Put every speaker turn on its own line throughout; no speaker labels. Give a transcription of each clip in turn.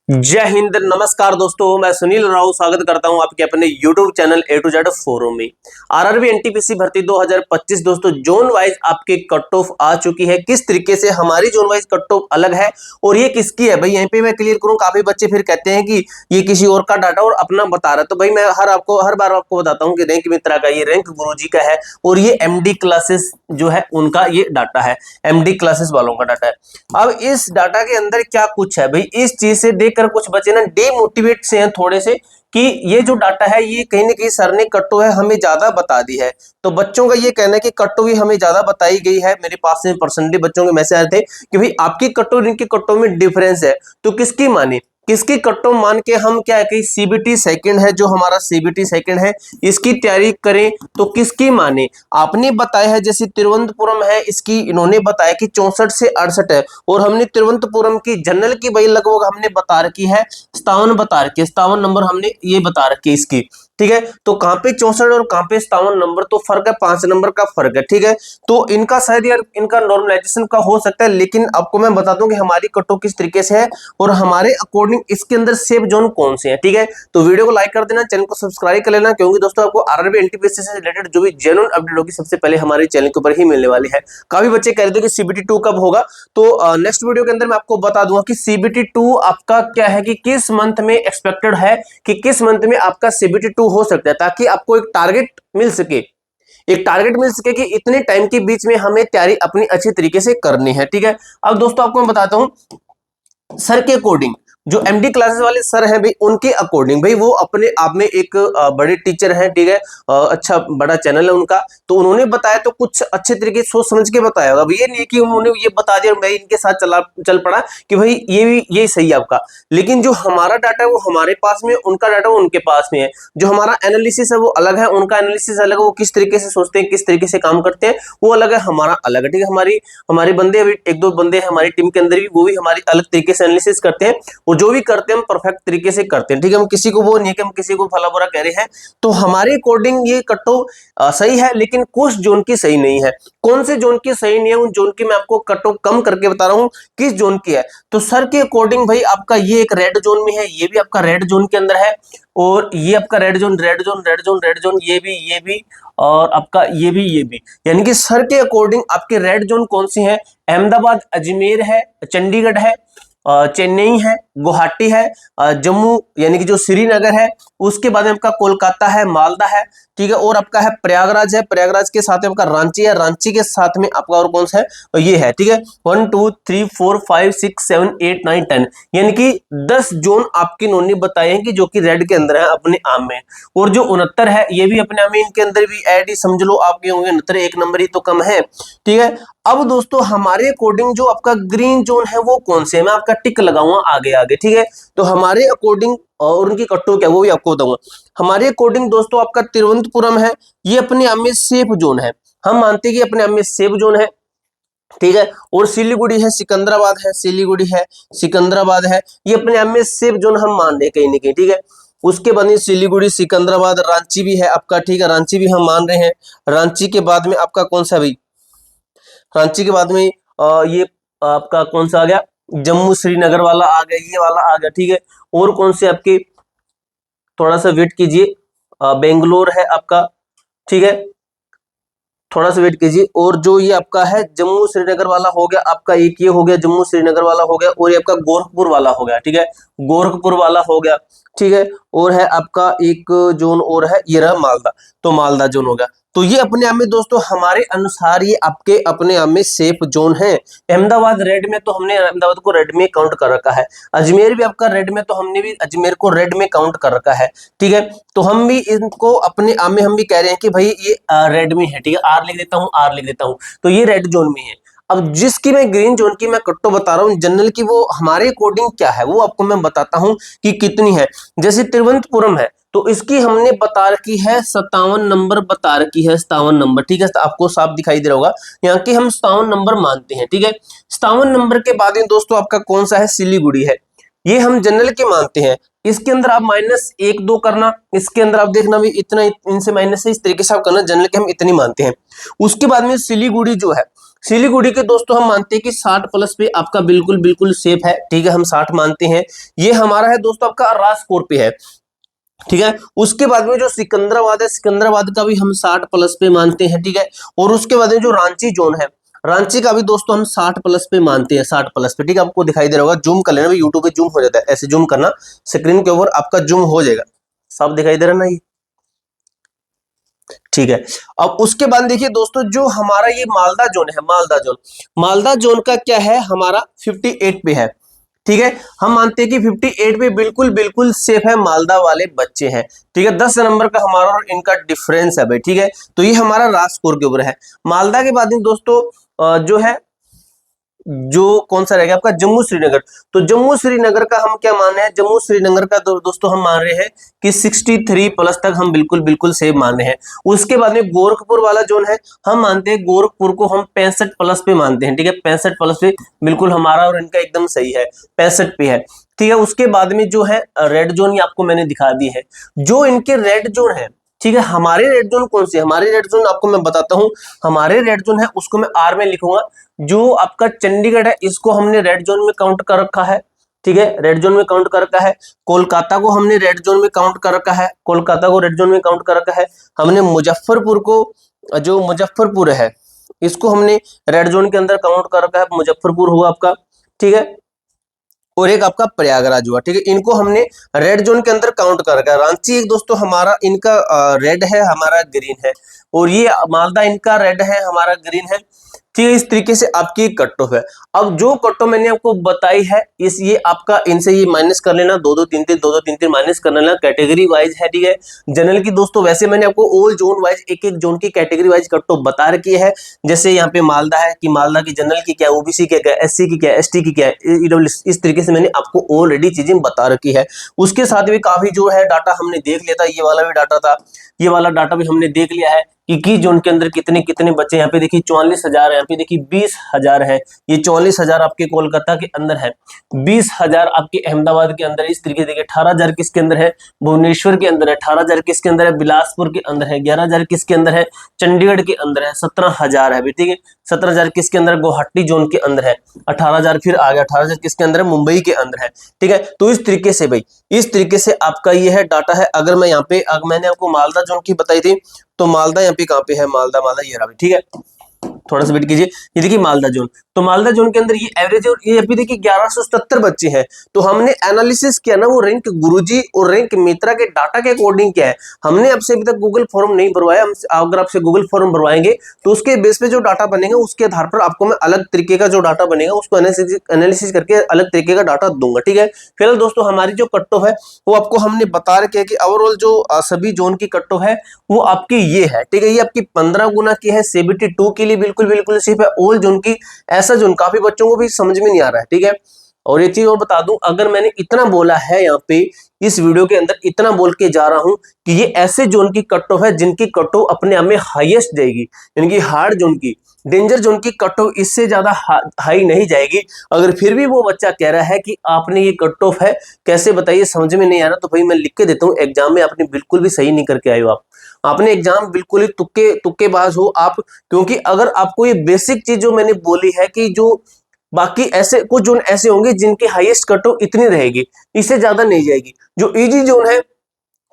जय हिंद, नमस्कार दोस्तों। मैं सुनील राव स्वागत करता हूं आपके अपने YouTube channel A to Z forum में। आरआरबी एनटीपीसी भर्ती 2025 दोस्तों जोन वाइज आपके कट ऑफ आ चुकी है। किस तरीके से हमारी जोन वाइज कट ऑफ अलग है और ये किसकी है भाई, यहीं पे मैं क्लियर करूं। काफी बच्चे फिर कहते हैं कि ये किसी और का डाटा और अपना बता रहा है, तो भाई मैं हर बार आपको बताता हूं कि रैंक मित्रा का ये रैंक गुरुजी का है और ये एमडी क्लासेस जो है उनका ये डाटा है, एमडी क्लासेस वालों का डाटा है। अब इस डाटा के अंदर क्या कुछ है भाई, इस चीज से देखकर कुछ बच्चे ना डीमोटिवेट से हैं थोड़े से कि ये जो डाटा है ये कहीं ना कहीं सर ने कट्टो है हमें ज्यादा बता दी है। तो बच्चों का ये कहना है कि कट्टो भी हमें ज्यादा बताई गई है। मेरे पास में पर्सनली बच्चों के मैसेज आए थे कि भाई आपकी कट्टो और इनकी कट्टो में डिफरेंस है, तो किसकी माने, किसकी कट्टो मान के हम क्या है कि सीबीटी सेकंड है, जो हमारा सीबीटी सेकंड है इसकी तैयारी करें तो किसकी माने। आपने बताया है जैसे तिरुवनंतपुरम है, इसकी इन्होंने बताया कि 64 से 68 है और हमने तिरुवनंतपुरम की जनरल की भाई लगभग हमने बता रखी है 57 बता रखी है, 57 नंबर हमने ये बता रखी है इसकी। ठीक है, तो कहां पे 64 और कहां पे 57 नंबर, तो फर्क है 5 नंबर का फर्क है। ठीक है, तो इनका शायद यार इनका नॉर्मलाइजेशन का हो सकता है, लेकिन आपको मैं बताता हूं कि हमारी कटो किस तरीके से है और हमारे अकॉर्डिंग इसके अंदर सेफ जोन कौन से हैं। ठीक है, तो वीडियो को लाइक कर देना, चैनल को सब्सक्राइब कर लेना, क्योंकि दोस्तों आपको आरआरबी एनटीपीसी से रिलेटेड जो भी जेन्युइन अपडेट होगी सबसे पहले हमारे चैनल के ऊपर ही मिलने वाली है। काफी बच्चे कह रहे थे कि सीबीटी 2 कब होगा, तो नेक्स्ट वीडियो के अंदर मैं आपको बता दूंगा कि सीबीटी 2 आपका क्या है कि किस मंथ में एक्सपेक्टेड है, कि किस मंथ में आपका सीबीटी 2 हो सकता है, ताकि आपको एक टारगेट मिल सके, एक टारगेट मिल सके कि इतने टाइम के बीच में हमें तैयारी अपनी अच्छी तरीके से करनी है। ठीक है, अब दोस्तों आपको मैं बताता हूं सर के अकॉर्डिंग, जो एमडी क्लासेस वाले सर हैं भाई उनके अकॉर्डिंग, भाई वो अपने आप में एक बड़े टीचर हैं। ठीक है, अच्छा बड़ा चैनल है उनका, तो उन्होंने बताया तो कुछ अच्छे तरीके से सोच समझ के बताया होगा। भाई ये नहीं कि उन्होंने ये बता दिया और मैं इनके साथ चल पड़ा कि भाई ये भी यही सही है आपका। लेकिन जो हमारा डाटा है वो हमारे पास में, उनका डाटा उनके पास में है। जो हमारा एनालिसिस है वो अलग है, उनका एनालिसिस अलग है, वो किस तरीके से सोचते हैं किस तरीके से काम करते हैं वो अलग है, हमारा अलग है। ठीक है, हमारी बंदे अभी एक दो बंदे हैं हमारी टीम के अंदर भी, वो भी हमारी अलग तरीके से एनालिसिस करते हैं और जो भी करते हैं हम परफेक्ट तरीके से करते हैं। ठीक है, हम किसी को वो नहीं है कि हम किसी को भला बुरा कह रहे हैं। तो हमारे अकॉर्डिंग ये कट्टो सही है, लेकिन कुछ जोन की सही नहीं है। कौन से जोन की सही नहीं है, उन जोन की मैं आपको कट्टो कम करके बता रहा हूं किस जोन की है। तो सर के अकॉर्डिंग भाई आपका ये एक रेड जोन में है, ये भी आपका रेड जोन के अंदर है और ये आपका red zone red zone red zone red zone, ये भी और आपका ये भी। यानी कि सर के अकॉर्डिंग आपके रेड जोन कौन सी है, अहमदाबाद, अजमेर है, चंडीगढ़ है, चेन्नई है, गुवाहाटी है, जम्मू यानी कि जो श्रीनगर है, उसके बाद में आपका कोलकाता है, मालदा है। ठीक है, और आपका है प्रयागराज है, प्रयागराज के साथ में आपका रांची है, रांची के साथ में आपका और कौन सा है, ये है। ठीक है, 1 2 3 4 5 6 7 8 9 10 यानी कि 10 जोन आपके इन्होंने बताए हैं कि जो कि रेड के अंदर है अपने आम में। और जो 69 है ये भी अपने आम में, इनके अंदर भी ऐड ही समझ लो आपके होंगे 69, एक नंबर ही तो कम है। ठीक है, अब दोस्तों हमारे अकॉर्डिंग जो आपका ग्रीन जोन है वो कौन से है, मैं आपका टिक लगाऊंगा आगे आगे। ठीक है, तो हमारे अकॉर्डिंग और उनकी कट्टो क्या वो भी आपको बताऊंगा। हमारे अकॉर्डिंग दोस्तों आपका तिरुवनंतपुरम है, ये अपने आप में सेफ जोन है, हम मानते हैं कि अपने आप में सेफ जोन है। ठीक है, और सिलीगुड़ी है, सिकंदराबाद है, सिलीगुड़ी है, सिकंदराबाद है, ये अपने आप में सेफ जोन हम मान रहे हैं कहीं ना कहीं। ठीक है, उसके बाद में सिलीगुड़ी, सिकंदराबाद, रांची भी है आपका। ठीक है, रांची भी हम मान रहे हैं। रांची के बाद में आपका कौन सा भाई, रांची के बाद में ये आपका कौन सा आ गया, जम्मू श्रीनगर वाला आ गया, ये वाला आ गया। ठीक है, और कौन से आपके, थोड़ा सा वेट कीजिए, बेंगलोर है आपका। ठीक है, थोड़ा सा वेट कीजिए, और जो ये आपका है जम्मू श्रीनगर वाला हो गया आपका, एक ये हो गया जम्मू श्रीनगर वाला हो गया, और ये आपका गोरखपुर वाला हो गया। ठीक है, गोरखपुर वाला हो गया। ठीक है, और है आपका एक जोन और है, ये रहा मालदा, तो मालदा जोन हो गया। तो ये अपने आप में दोस्तों हमारे अनुसार ये आपके अपने आप में सेफ जोन है। अहमदाबाद रेड में, तो हमने अहमदाबाद को रेड में काउंट कर रखा है। अजमेर भी आपका रेड में, तो हमने भी अजमेर को रेड में काउंट कर रखा है। ठीक है, तो हम भी इनको अपने आप में हम भी कह रहे हैं कि भाई ये रेड में है। ठीक है, आर लिख देता हूँ, आर लिख देता हूँ, तो ये रेड जोन में है। अब जिसकी मैं ग्रीन जोन की मैं कट्टो बता रहा हूँ जनरल की, वो हमारे अकॉर्डिंग क्या है वो आपको मैं बताता हूँ कि कितनी है। जैसे तिरुवनंतपुरम है तो इसकी हमने बता रखी है 57 नंबर बता रखी है, 57 नंबर। ठीक है, तो आपको साफ दिखाई दे रहा होगा यहाँ के हम 57 नंबर मानते हैं। ठीक है, 57 नंबर के बाद में दोस्तों आपका कौन सा है, सिलीगुड़ी है, ये हम जनरल के मानते हैं। इसके अंदर आप -1 2 करना, इसके अंदर आप देखना भी इतना, इनसे माइनस है, इस तरीके से आप करना, जनरल के हम इतनी मानते हैं। उसके बाद में सिलीगुड़ी जो है, सिलीगुड़ी के दोस्तों हम मानते हैं कि 60 प्लस पे आपका बिल्कुल बिल्कुल सेफ है, ठीक है, हम 60 मानते हैं। ये हमारा है दोस्तों आपका राजकोट पे है, ठीक है। उसके बाद में जो सिकंदराबाद है, सिकंदराबाद का भी हम 60 प्लस पे मानते हैं, ठीक है। और उसके बाद में जो रांची जोन है, रांची का भी दोस्तों हम 60 प्लस पे मानते हैं, 60 प्लस पे, ठीक है। आपको दिखाई दे रहा होगा, जूम कर लेना, यूट्यूब पे जूम हो जाता है, ऐसे जूम करना, स्क्रीन के ऊपर आपका जूम हो जाएगा, सब दिखाई दे रहा है ना ये, ठीक है। अब उसके बाद देखिए दोस्तों, जो हमारा ये मालदा जोन है, मालदा जोन, मालदा जोन का क्या है, हमारा 58 पे है, ठीक है। हम मानते हैं कि 58 पे बिल्कुल बिल्कुल सेफ है, मालदा वाले बच्चे हैं, ठीक है। 10 नंबर का हमारा और इनका डिफरेंस है भाई, ठीक है। तो ये हमारा राज स्कोर के ऊपर है। मालदा के बाद में दोस्तों जो है, जो कौन सा रहेगा आपका जम्मू श्रीनगर। तो जम्मू श्रीनगर का हम क्या मान रहे हैं, जम्मू श्रीनगर का दोस्तों हम मान रहे हैं कि 63 प्लस तक हम बिल्कुल बिल्कुल सेफ मान रहे हैं। उसके बाद में गोरखपुर वाला जोन है, हम मानते हैं गोरखपुर को हम 65 प्लस पे मानते हैं, ठीक है। 65 प्लस पे बिल्कुल हमारा और इनका एकदम सही है, 65 पे है, ठीक है। उसके बाद में जो है रेड जोन, ये आपको मैंने दिखा दी है, जो इनके रेड जोन है, ठीक है। हमारे रेड जोन कौन सी है, हमारे रेड जोन आपको मैं बताता हूं, हमारे रेड जोन है उसको मैं आर में लिखूंगा। जो आपका चंडीगढ़ है इसको हमने रेड जोन में काउंट कर रखा है, ठीक है, रेड जोन में काउंट कर रखा है। कोलकाता को हमने रेड जोन में काउंट कर रखा है, कोलकाता को रेड जोन में काउंट कर रखा है। हमने मुजफ्फरपुर को, जो मुजफ्फरपुर है इसको हमने रेड जोन के अंदर काउंट कर रखा है, मुजफ्फरपुर हुआ आपका, ठीक है। और एक आपका प्रयागराज हुआ, ठीक है। इनको हमने रेड जोन के अंदर काउंट कर रखा है। रांची एक दोस्तों हमारा, इनका रेड है, हमारा ग्रीन है, और ये मालदा इनका रेड है, हमारा ग्रीन है, ठीक है। इस तरीके से आपकी कट ऑफ है। अब जो कट ऑफ मैंने आपको बताई है, इस ये आपका इनसे ये माइनस कर लेना, 2-2-3-3 2-2-3-3 माइनस कर लेना, कैटेगरी वाइज है, ठीक है। जनरल की दोस्तों वैसे मैंने आपको ऑल जोन वाइज एक एक जोन की कैटेगरी वाइज कट ऑफ बता रखी है। जैसे यहाँ पे मालदा है कि मालदा की जनरल की क्या है, ओबीसी की क्या है, एससी की क्या है, एसटी की क्या है, ईडब्ल्यू, इस तरीके से मैंने आपको ऑलरेडी चीजें बता रखी है। उसके साथ भी काफी जो है डाटा हमने देख लिया था, ये वाला भी डाटा था, ये वाला डाटा भी हमने देख लिया है कि किस जोन के अंदर कितने कितने बच्चे। यहाँ पे देखिए 44,000 है, यहाँ पे देखिए 20,000 है, ये 44,000 आपके कोलकाता के अंदर है, 20,000 आपके अहमदाबाद के अंदर है। इस तरीके से देखिए 18,000 किसके अंदर है, भुवनेश्वर के अंदर है, 18,000 किसके अंदर है, बिलासपुर के अंदर है, 11,000 किसके अंदर है, चंडीगढ़ के अंदर है, 17,000 है, ठीक है। 17,000 किसके अंदर, गुवाहाटी जोन के अंदर है, 18,000 फिर आ गया, 18,000 किसके अंदर है, मुंबई के अंदर है, ठीक है। तो इस तरीके से भाई, इस तरीके से आपका ये है डाटा है। अगर मैं यहाँ पे, अगर मैंने आपको मालदा जोन की बताई थी, तो मालदा यहाँ पे कहाँ पे है, मालदा, मालदा ये रहा, ठीक है। थोड़ा सा वेट कीजिए, ये देखिए मालदा जोन, तो मालदा जोन के अंदर ये एवरेज है, और ये अभी देखिए 1177 बच्चे हैं। तो हमने एनालिसिस किया ना, वो रैंक गुरुजी और रैंक मित्रा के डाटा के अकॉर्डिंग क्या है। हमने आपसे अभी तक गूगल फॉर्म नहीं भरवाया, हम अगर आपसे गूगल फॉर्म भरवाएंगे तो उसके बेस पे जो डाटा बनेगा उसके आधार पर आपको मैं अलग तरीके का जो डाटा बनेगा उसको एनालिसिस करके अलग तरीके का डाटा दूंगा, ठीक है। फिलहाल दोस्तों हमारी जो कट ऑफ है वो आपको हमने बता रखे है कि ओवरऑल जो सभी जोन की कट ऑफ है वो आपकी ये है, ठीक है। ये आपकी 15 गुना की है, 72 के लिए बिल्कुल बिल्कुल सिर्फ है। ऑल जोन की, ऐसा जोन काफी बच्चों को भी समझ में नहीं आ रहा है, ठीक है। और ये चीज और बता दूं, अगर मैंने इतना बोला है यहाँ पे इस वीडियो के अंदर, इतना बोल के जा रहा हूं कि ये ऐसे जोन की कट ऑफ है जिनकी कट ऑफ अपने आप में हाईएस्ट जाएगी, यानी कि हार्ड जोन की, डेंजर जोन की कट ऑफ इससे ज्यादा हाई नहीं जाएगी। अगर फिर भी वो बच्चा कह रहा है कि आपने ये कट ऑफ है कैसे बताइए, समझ में नहीं आ रहा, तो भाई मैं लिख के देता हूँ, एग्जाम में आपने बिल्कुल भी सही नहीं करके आए हो। आपने एग्जाम बिल्कुल ही तुक्केबाज हो आप, क्योंकि अगर आपको ये बेसिक चीज जो मैंने बोली है कि जो बाकी ऐसे कुछ जोन ऐसे होंगे जिनकी हाईएस्ट कट ऑफ इतनी रहेगी, इससे ज्यादा नहीं जाएगी। जो इजी जोन है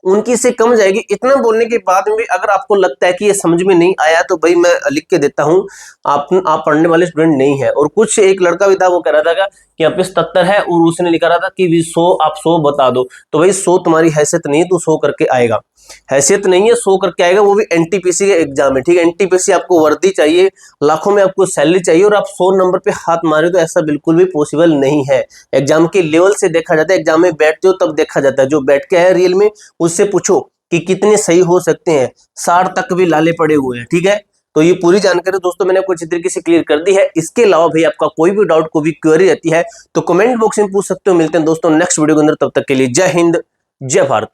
उनकी से कम जाएगी। इतना बोलने के बाद में भी अगर आपको लगता है कि ये समझ में नहीं आया, तो भाई मैं लिख के देता हूं, आप पढ़ने वाले स्टूडेंट नहीं है। और कुछ एक लड़का भी था, वो कह रहा था कि यहाँ पे 77 है और उसने लिखा रहा था कि 100 आप 100 बता दो। तो भाई 100 तुम्हारी हैसियत नहीं है, तू 100 करके आएगा, हैसियत नहीं है, 100 करके आएगा, वो भी एनटीपीसी के एग्जाम में, ठीक है। एनटीपीसी आपको वर्दी चाहिए, लाखों में आपको सैलरी चाहिए, और आप 100 नंबर पे हाथ मारे, तो ऐसा बिल्कुल भी पॉसिबल नहीं है। एग्जाम के लेवल से देखा जाता है, एग्जाम में बैठते हो तब देखा जाता है। जो बैठ के है रियल में, उससे पूछो कि कितने सही हो सकते हैं, 60 तक भी लाले पड़े हुए हैं, ठीक है। तो ये पूरी जानकारी दोस्तों मैंने आपको अच्छी तरीके से क्लियर कर दी है। इसके अलावा भाई आपका कोई भी डाउट, कोई भी क्वेरी रहती है तो कमेंट बॉक्स में पूछ सकते हो। मिलते हैं दोस्तों नेक्स्ट वीडियो के अंदर, तब तक के लिए जय हिंद, जय भारत।